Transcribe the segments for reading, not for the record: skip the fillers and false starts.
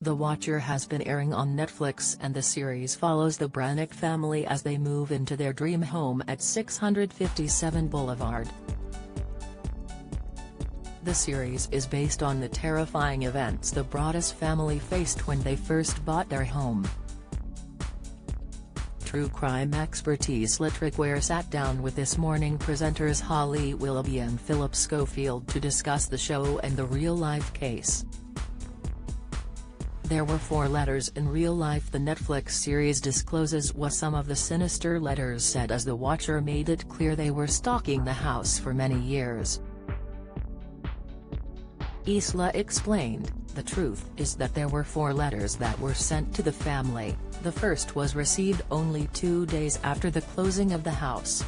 The Watcher has been airing on Netflix, and the series follows the Brannick family as they move into their dream home at 657 Boulevard. The series is based on the terrifying events the Broaddus family faced when they first bought their home. True crime expertise Littrick Ware sat down with This Morning presenters Holly Willoughby and Philip Schofield to discuss the show and the real-life case. There were 4 letters in real life. The Netflix series discloses what some of the sinister letters said as the Watcher made it clear they were stalking the house for many years. Isla explained, "The truth is that there were 4 letters that were sent to the family. The first was received only 2 days after the closing of the house.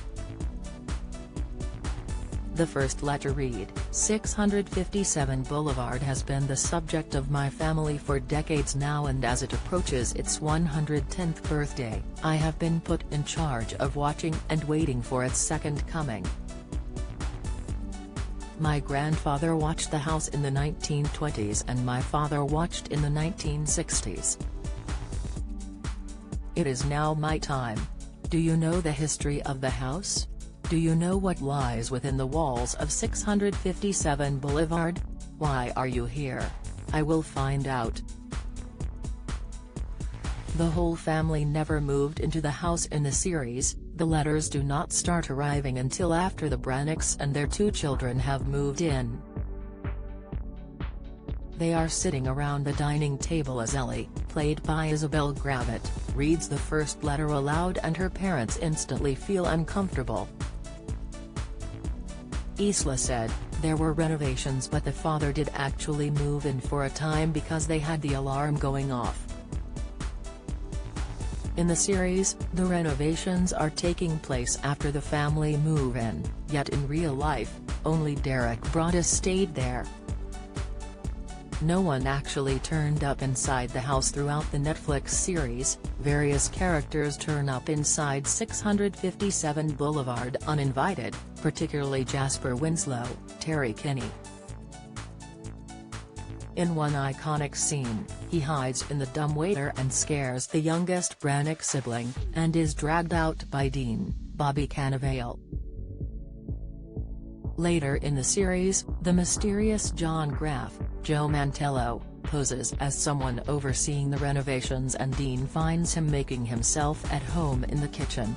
The first letter read, 657 Boulevard has been the subject of my family for decades now, and as it approaches its 110th birthday, I have been put in charge of watching and waiting for its second coming. My grandfather watched the house in the 1920s and my father watched in the 1960s. It is now my time. Do you know the history of the house? Do you know what lies within the walls of 657 Boulevard? Why are you here? I will find out." The whole family never moved into the house in the series. The letters do not start arriving until after the Brannicks and their 2 children have moved in. They are sitting around the dining table as Ellie, played by Isabel Gravitt, reads the first letter aloud and her parents instantly feel uncomfortable. Isla said, "There were renovations, but the father did actually move in for a time because they had the alarm going off." In the series, the renovations are taking place after the family move in, yet in real life, only Derek Broaddus stayed there. No one actually turned up inside the house throughout the Netflix series. Various characters turn up inside 657 Boulevard uninvited, particularly Jasper Winslow, Terry Kinney. In one iconic scene, he hides in the dumbwaiter and scares the youngest Brannick sibling, and is dragged out by Dean, Bobby Cannavale. Later in the series, the mysterious John Graff, Joe Mantello, poses as someone overseeing the renovations, and Dean finds him making himself at home in the kitchen.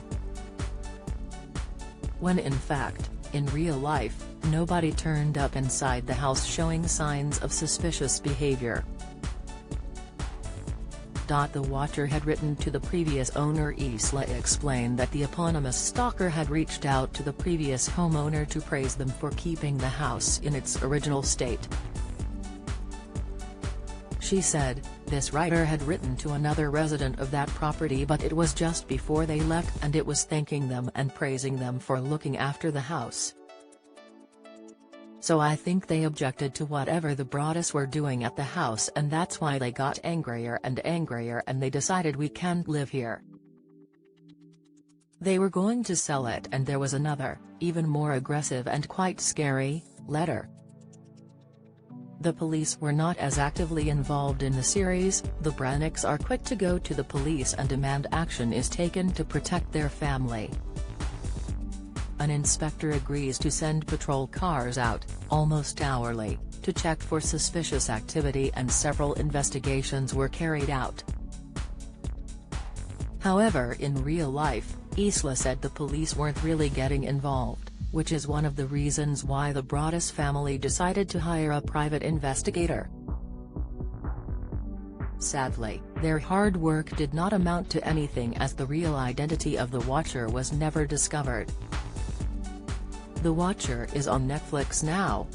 When in fact, in real life, nobody turned up inside the house showing signs of suspicious behavior. The Watcher had written to the previous owner. Isla explained that the eponymous stalker had reached out to the previous homeowner to praise them for keeping the house in its original state. She said, "This writer had written to another resident of that property, but it was just before they left, and it was thanking them and praising them for looking after the house. So I think they objected to whatever the Broaddus were doing at the house, and that's why they got angrier and angrier, and they decided we can't live here. They were going to sell it, and there was another, even more aggressive and quite scary, letter." The police were not as actively involved in the series. The Brannicks are quick to go to the police and demand action is taken to protect their family. An inspector agrees to send patrol cars out, almost hourly, to check for suspicious activity, and several investigations were carried out. However, in real life, Isla said the police weren't really getting involved, which is one of the reasons why the Broaddus family decided to hire a private investigator. Sadly, their hard work did not amount to anything, as the real identity of the Watcher was never discovered. The Watcher is on Netflix now,